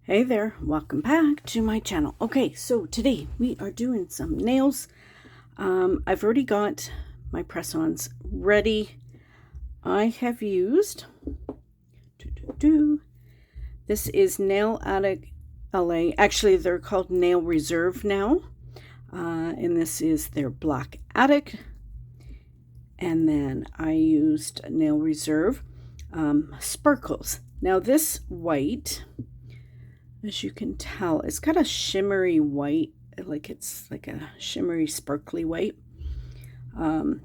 Hey there, welcome back to my channel. Okay, so today we are doing some nails. I've already got my press-ons ready. I have used, this is Nail Addict LA. Actually, they're called Nail Reserve now. And this is their Black Addict. And then I used Nail Reserve Sparkles. Now this white, as you can tell, it's got a shimmery white, like it's like a shimmery sparkly white.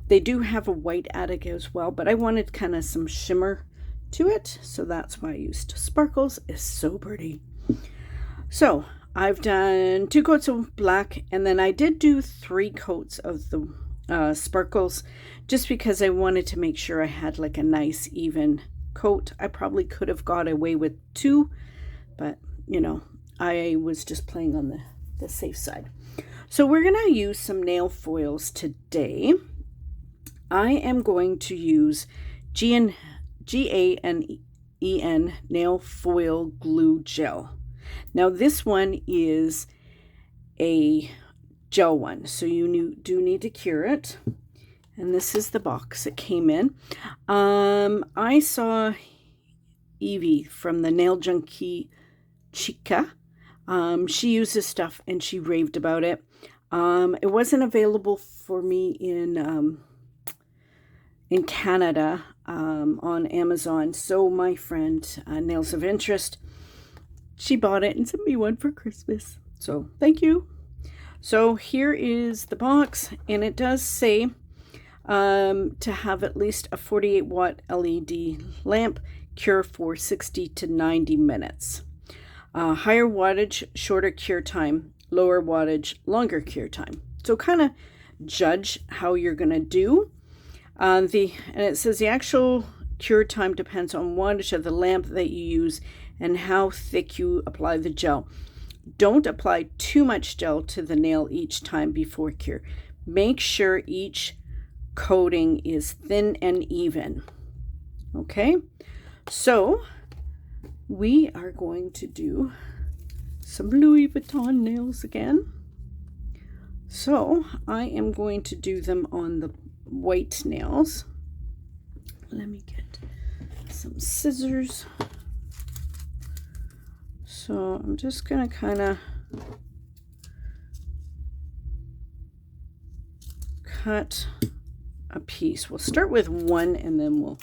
They do have a white addict as well, but I wanted kind of some shimmer to it, so that's why I used Sparkles. It's so pretty. So I've done 2 coats of black, and then I did do 3 coats of the Sparkles, just because I wanted to make sure I had like a nice even coat. I probably could have got away with 2, but you know, I was just playing on the safe side. So we're going to use some nail foils today. I am going to use GANEN nail foil glue gel. Now this one is a gel one, so you do need to cure it. And this is the box it came in. I saw Evie from the Nail Junkie Chica. She uses stuff and she raved about it. It wasn't available for me in Canada on Amazon, so my friend Nails of Interest, she bought it and sent me one for Christmas, so thank you. So here is the box, and it does say to have at least a 48 watt LED lamp, cure for 60 to 90 minutes. Higher wattage, shorter cure time, lower wattage, longer cure time. So kind of judge how you're going to do. And it says the actual cure time depends on wattage of the lamp that you use and how thick you apply the gel. Don't apply too much gel to the nail each time before cure. Make sure each coating is thin and even. Okay, so we are going to do some Louis Vuitton nails again. So I am going to do them on the white nails. Let me get some scissors. So I'm just going to kind of cut a piece. We'll start with one and then we'll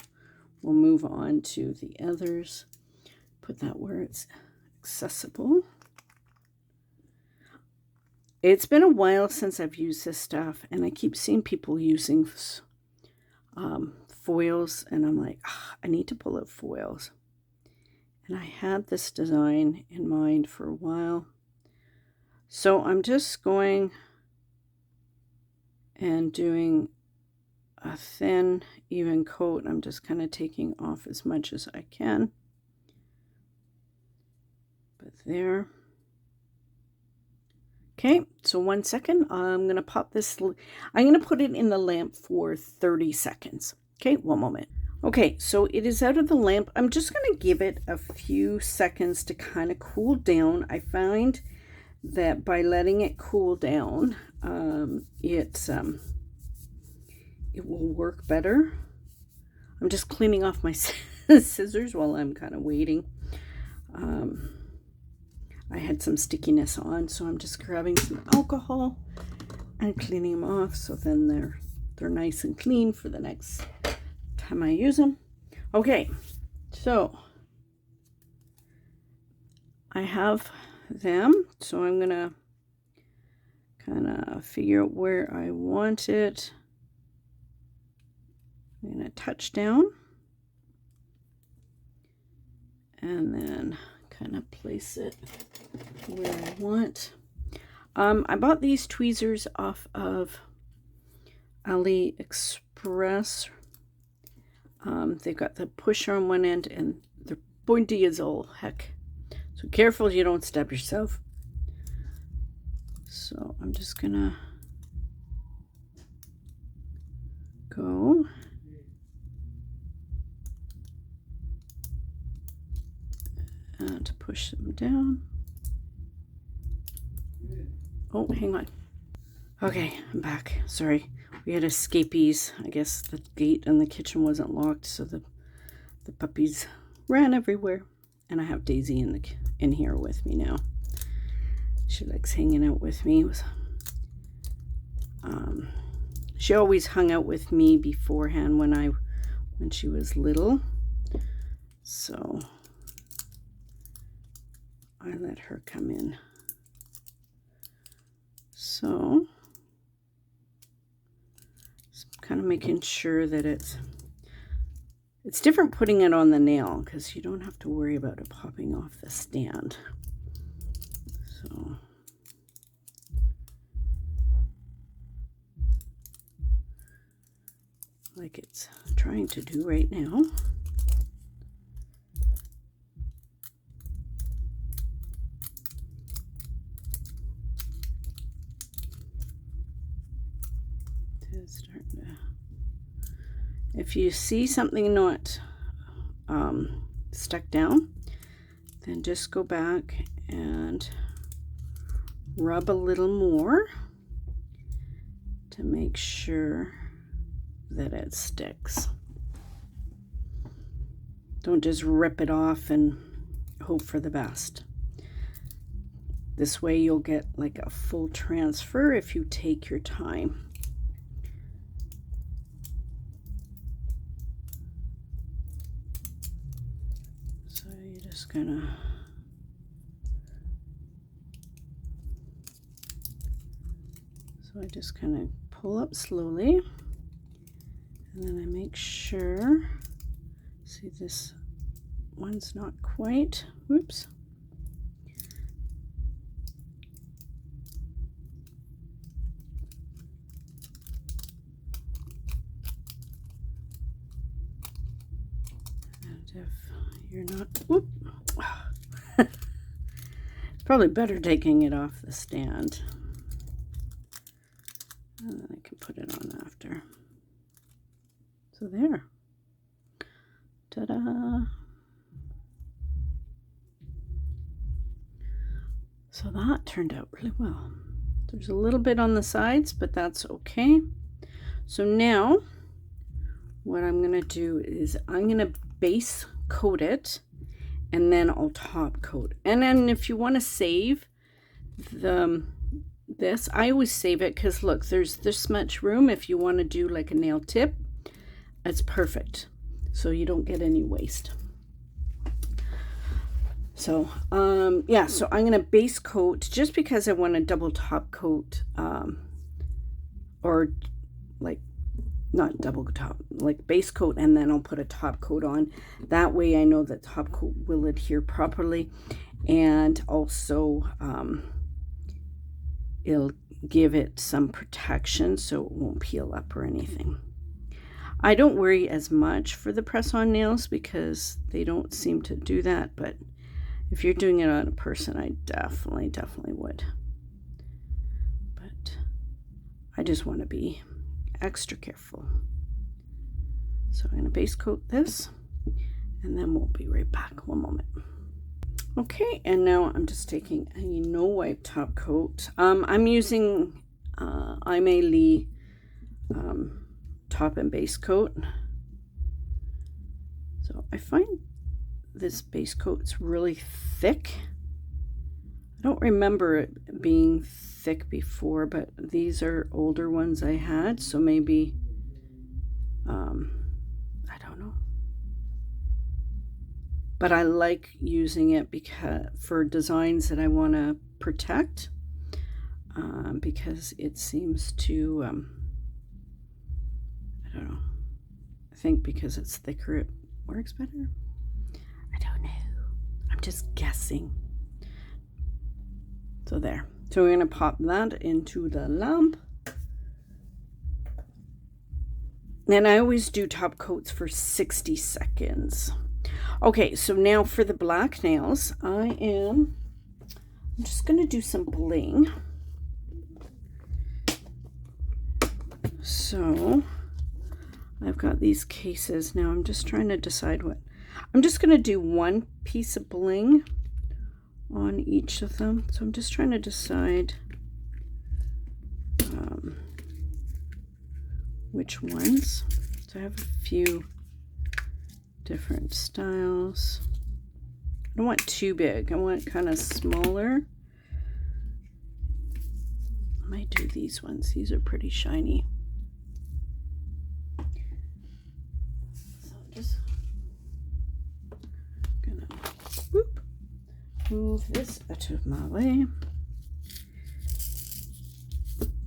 move on to the others. Put that where it's accessible. It's been a while since I've used this stuff, and I keep seeing people using foils, and I'm like, I need to pull out foils. And I had this design in mind for a while. So I'm just going and doing a thin, even coat. I'm just kind of taking off as much as I can. But there. Okay, so 1 second. I'm going to pop this. I'm going to put it in the lamp for 30 seconds. Okay, 1 moment. Okay, so it is out of the lamp. I'm just going to give it a few seconds to kind of cool down. I find that by letting it cool down, it will work better. I'm just cleaning off my scissors while I'm kind of waiting. I had some stickiness on, so I'm just grabbing some alcohol and cleaning them off, so then they're nice and clean for the next time I use them. Okay, so I have them, so I'm gonna kind of figure out where I want it. I'm gonna touch down and then kind of place it where I want. I bought these tweezers off of AliExpress. They've got the pusher on one end and they're pointy as all heck. So careful you don't stab yourself. So I'm just gonna go and and push them down. Oh, hang on. Okay, I'm back. Sorry, we had escapees. I guess the gate in the kitchen wasn't locked, so the puppies ran everywhere. And I have Daisy in here with me now. She likes hanging out with me. She always hung out with me beforehand when she was little. So I let her come in. So just kind of making sure that it's different putting it on the nail, because you don't have to worry about it popping off the stand. So like it's trying to do right now. It's starting to, if you see something not stuck down, then just go back and rub a little more to make sure that it sticks. Don't just rip it off and hope for the best. This way you'll get like a full transfer if you take your time. So you're just gonna I just kind of pull up slowly, and then I make sure, see this one's not quite, whoops. And if you're not, whoop, it's probably better taking it off the stand. And then I can put it on after. So there. Ta-da! So that turned out really well. There's a little bit on the sides, but that's okay. So now what I'm going to do is I'm going to base coat it, and then I'll top coat. And then if you want to save this, I always save it because look, there's this much room. If you want to do like a nail tip, it's perfect, so you don't get any waste. So yeah, so I'm gonna base coat just because I want to double top coat, or like not double top, like base coat, and then I'll put a top coat on. That way I know that top coat will adhere properly, and also it'll give it some protection so it won't peel up or anything. I don't worry as much for the press-on nails because they don't seem to do that, but if you're doing it on a person, I definitely would. But I just want to be extra careful. So I'm going to base coat this, and then we'll be right back. One moment. Okay, and now I'm just taking a no wipe top coat. I'm using Lee top and base coat. So I find this base coat's really thick. I don't remember it being thick before, but these are older ones I had, so maybe I don't know. But I like using it because for designs that I want to protect, because it seems to, I don't know, I think because it's thicker it works better. I don't know. I'm just guessing. So there. So we're going to pop that into the lamp. And I always do top coats for 60 seconds. Okay, so now for the black nails, I'm just going to do some bling. So I've got these cases. Now I'm just trying to decide what. I'm just going to do one piece of bling on each of them. So I'm just trying to decide which ones. So I have a few different styles. I don't want too big. I want kind of smaller. I might do these ones. These are pretty shiny. So I'm just gonna move this out of my way.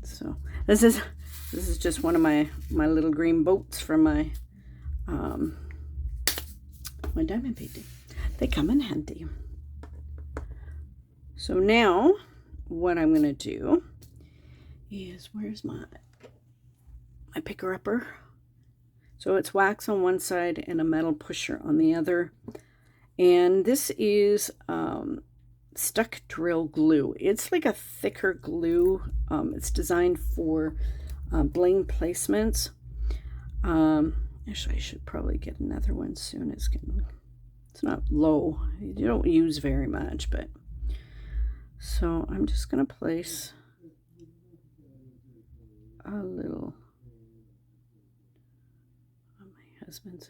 So this is just one of my little green boats from my my diamond painting. They come in handy. So now what I'm going to do is, where's my picker-upper? So it's wax on one side and a metal pusher on the other. And this is stuck drill glue. It's like a thicker glue. It's designed for bling placements. Actually, I should probably get another one soon. It's not low. You don't use very much, but so I'm just gonna place a little. Oh, my husband's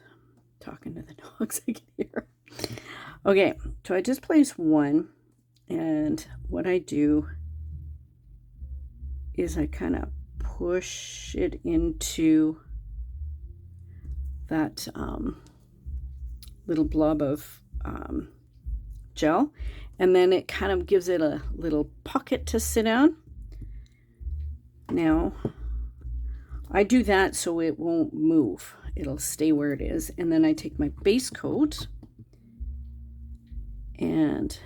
talking to the dogs. I can hear. Okay, so I just place one, and what I do is I kind of push it into that little blob of gel, and then it kind of gives it a little pocket to sit on. Now I do that so it won't move, it'll stay where it is, and then I take my base coat and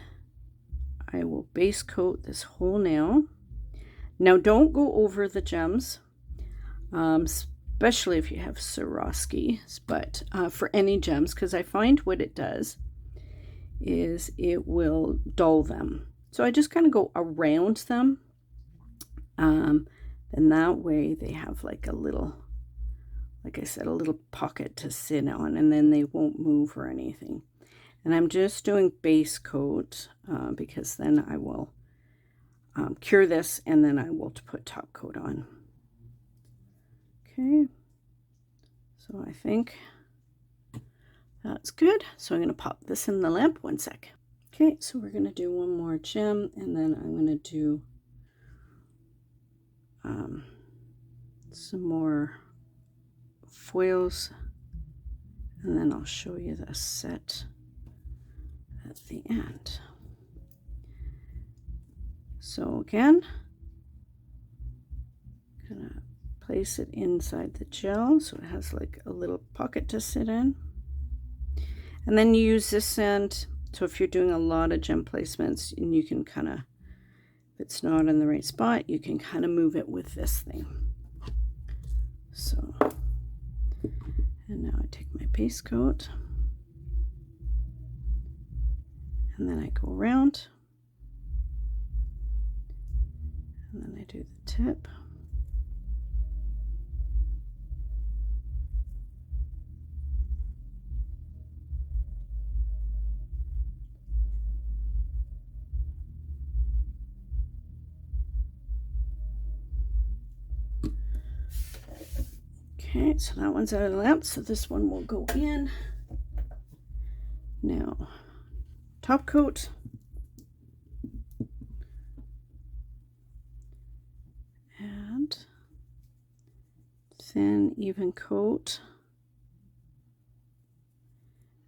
I will base coat this whole nail. Now don't go over the gems, especially if you have Swarovskis, but for any gems, because I find what it does is it will dull them. So I just kind of go around them, and that way they have like a little, like I said, a little pocket to sit on, and then they won't move or anything. And I'm just doing base coat because then I will cure this, and then I will put top coat on. Okay, so I think that's good. So I'm going to pop this in the lamp. One sec. Okay, so we're going to do one more gem, and then I'm going to do some more foils, and then I'll show you the set at the end. So again, gonna place it inside the gel so it has like a little pocket to sit in. And then you use this end, so if you're doing a lot of gem placements, and you can kind of, if it's not in the right spot, you can kind of move it with this thing. So, and now I take my base coat, and then I go around, and then I do the tip. Okay, so that one's out of the lamp, so this one will go in. Now, top coat. And thin, even coat.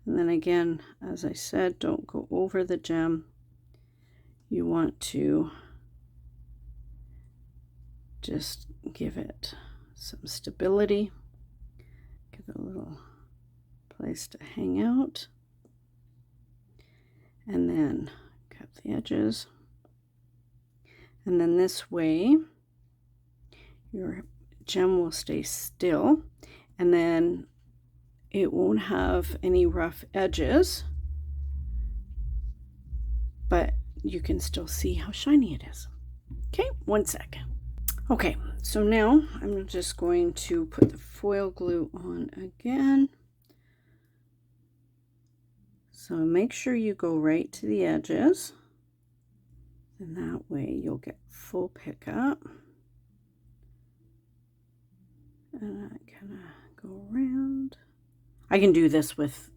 And then again, as I said, don't go over the gem. You want to just give it some stability. Give it a little place to hang out. And then cut the edges. And then this way, your gem will stay still, and then it won't have any rough edges, but you can still see how shiny it is. Okay, one sec. Okay, so now I'm just going to put the foil glue on again. So make sure you go right to the edges. And that way you'll get full pickup. And I kind of go around. I can do this with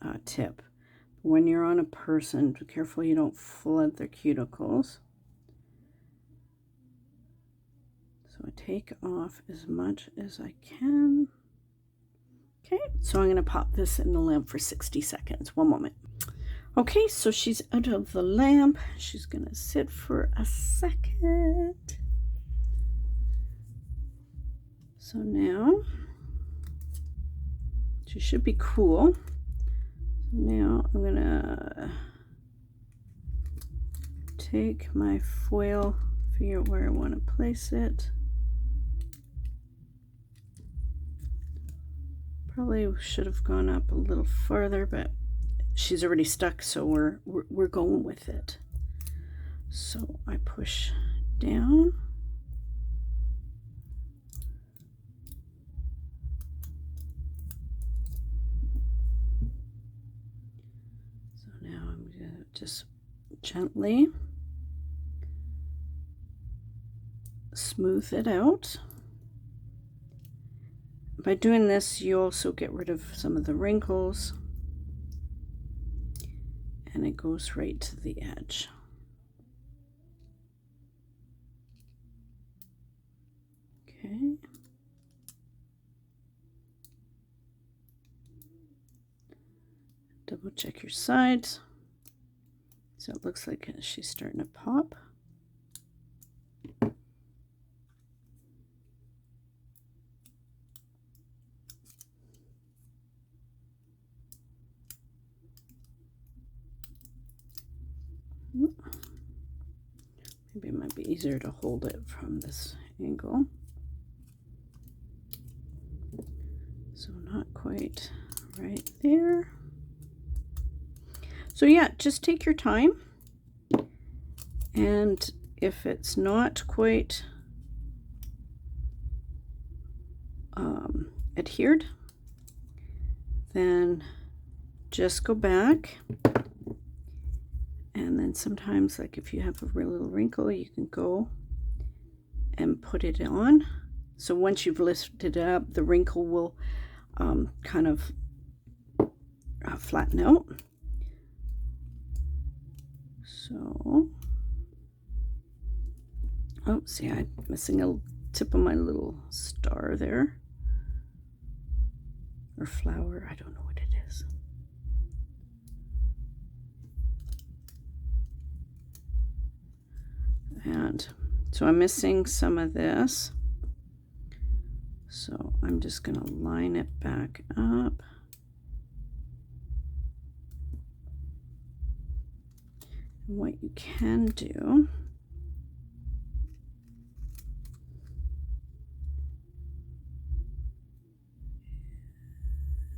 a tip. When you're on a person, be careful you don't flood their cuticles. So I take off as much as I can. Okay, so I'm going to pop this in the lamp for 60 seconds. One moment. Okay, so she's out of the lamp. She's going to sit for a second. So now she should be cool. Now I'm going to take my foil, figure out where I want to place it. Probably should have gone up a little farther, but she's already stuck, so we're going with it. So I push down. So now I'm going to just gently smooth it out. By doing this, you also get rid of some of the wrinkles, and it goes right to the edge. Okay. Double check your sides. So it looks like she's starting to pop. Maybe it might be easier to hold it from this angle. So not quite right there. So yeah, just take your time. And if it's not quite adhered, then just go back. And then sometimes, like if you have a real little wrinkle, you can go and put it on. So once you've lifted it up, the wrinkle will kind of flatten out. So, oh, see, I'm missing a tip of my little star there. Or flower, I don't know what it is. And so I'm missing some of this. So I'm just going to line it back up. And what you can do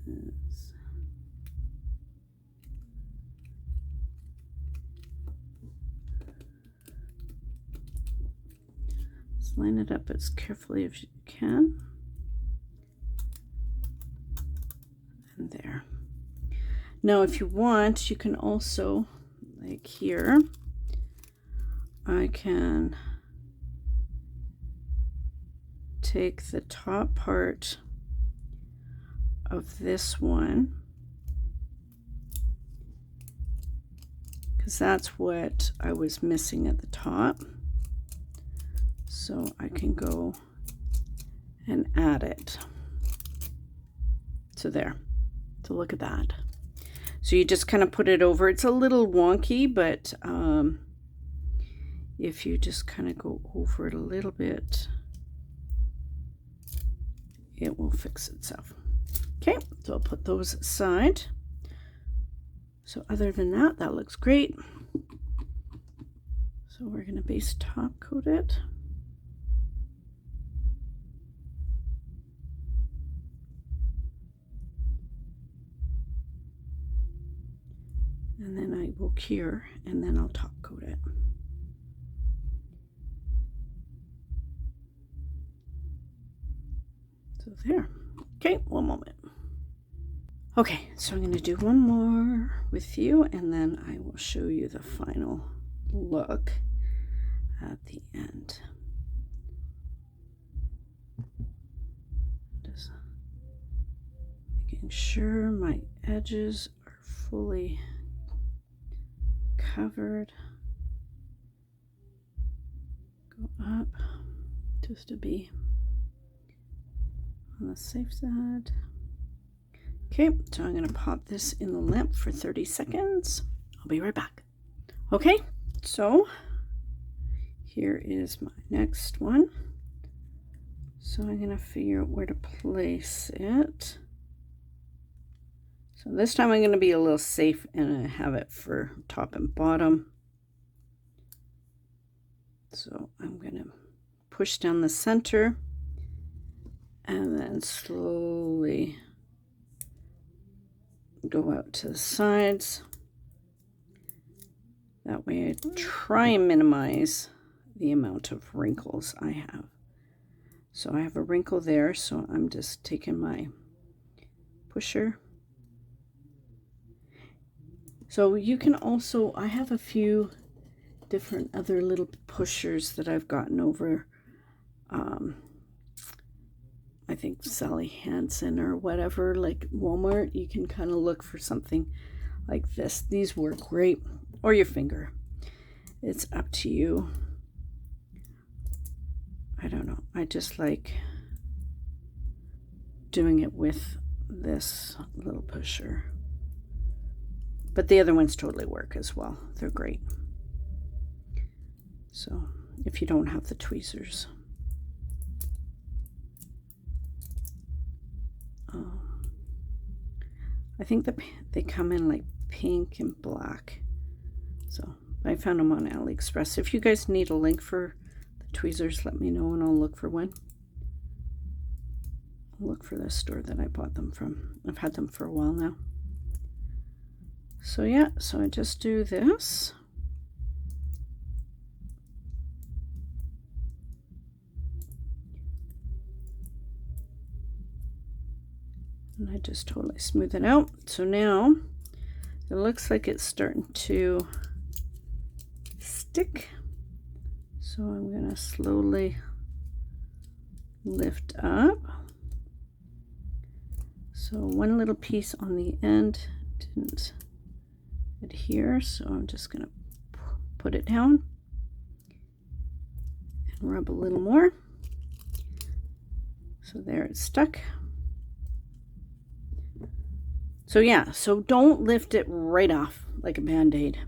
is just line it up as carefully as you can. And there. Now if you want, you can also, like here, I can take the top part of this one, because that's what I was missing at the top. So I can go and add it. So there. So look at that. So you just kind of put it over. It's a little wonky, but if you just kind of go over it a little bit, it will fix itself. Okay, so I'll put those aside. So other than that, that looks great. So we're going to base top coat it. And then I will cure, and then I'll top coat it. So there. Okay, one moment. Okay, so I'm going to do one more with you, and then I will show you the final look at the end. Just making sure my edges are fully covered. Go up just to be on the safe side. Okay, so I'm going to pop this in the lamp for 30 seconds. I'll be right back. Okay, so here is my next one. So I'm going to figure out where to place it. So this time I'm going to be a little safe and have it for top and bottom. So I'm going to push down the center and then slowly go out to the sides. That way I try and minimize the amount of wrinkles I have. So I have a wrinkle there, so I'm just taking my pusher. So you can also, I have a few different other little pushers that I've gotten over, I think Sally Hansen or whatever, like Walmart. You can kind of look for something like this. These work great, or your finger. It's up to you. I don't know. I just like doing it with this little pusher. But the other ones totally work as well. They're great. So if you don't have the tweezers. I think they come in like pink and black. So I found them on AliExpress. If you guys need a link for the tweezers, let me know and I'll look for one. I'll look for the store that I bought them from. I've had them for a while now. So yeah, so I just do this. And I just totally smooth it out. So now it looks like it's starting to stick. So I'm going to slowly lift up. So one little piece on the end didn't adhere, so I'm just going to put it down and rub a little more. So there it's stuck. So yeah, so don't lift it right off like a band-aid.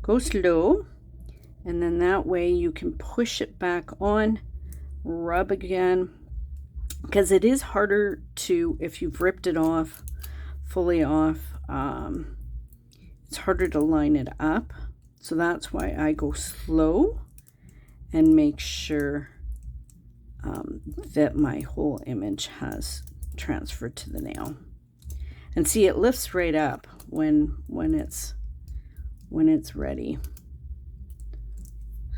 Go slow, and then that way you can push it back on, rub again, because it is harder to, if you've ripped it off, fully off, it's harder to line it up. So that's why I go slow and make sure that my whole image has transferred to the nail. And see, it lifts right up when it's ready.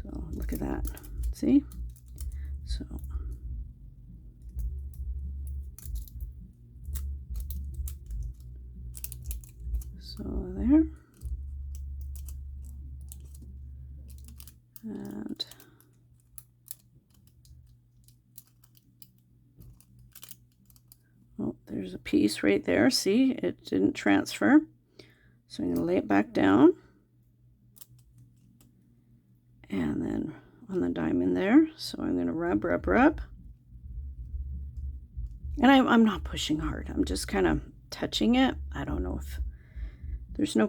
So look at that. See? So there. And oh, there's a piece right there. See, it didn't transfer. So I'm going to lay it back down. And then on the diamond there. So I'm going to rub, rub, rub. And I'm not pushing hard. I'm just kind of touching it. I don't know if there's no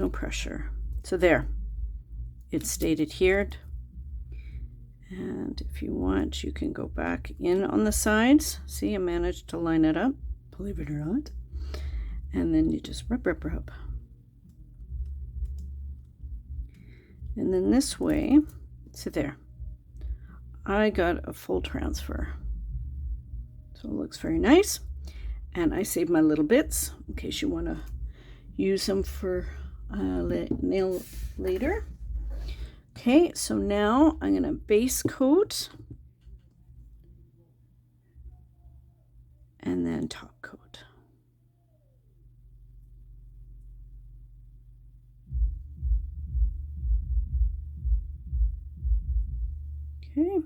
pressure. So there. It's stayed adhered. And if you want, you can go back in on the sides. See, I managed to line it up, believe it or not. And then you just rub, rub, rub. And then this way, so there. I got a full transfer. So it looks very nice. And I saved my little bits in case you want to use them for nail later. Okay, so now I'm going to base coat and then top coat. Okay,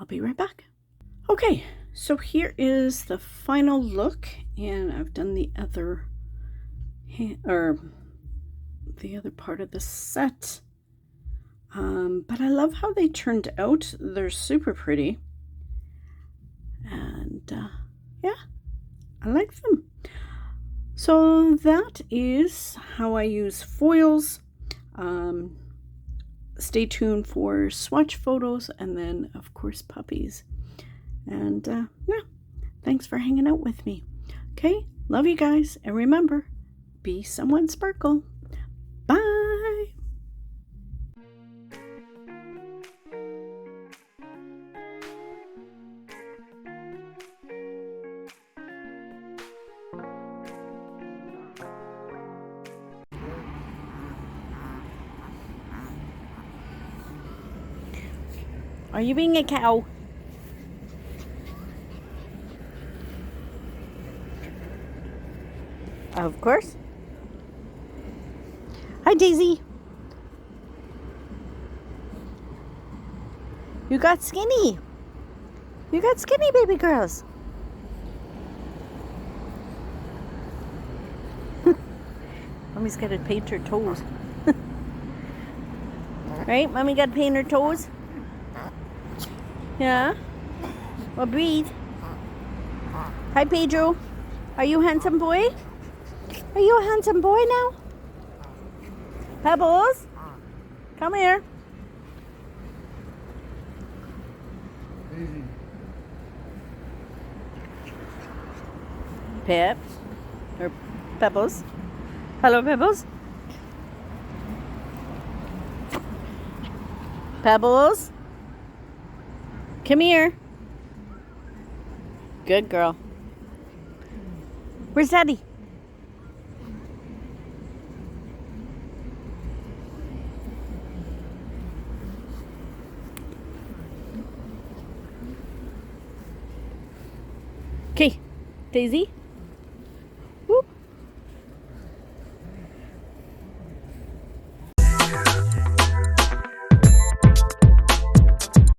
I'll be right back. Okay, so here is the final look, and I've done the other part of the set. But I love how they turned out. They're super pretty. And yeah, I like them. So that is how I use foils. Stay tuned for swatch photos and then, of course, puppies. And yeah, thanks for hanging out with me. Okay, love you guys. And remember, be someone sparkle. Bye. Are you being a cow? Of course. Hi, Daisy. You got skinny. You got skinny, baby girls. Mommy's got to paint her toes. Right? Mommy got to paint her toes? Yeah? Well, breathe. Hi, Pedro. Are you a handsome boy? Are you a handsome boy now? Pebbles? Come here. Peps. Or Pebbles. Hello, Pebbles. Pebbles. Come here. Good girl. Where's Daddy? Okay, Daisy.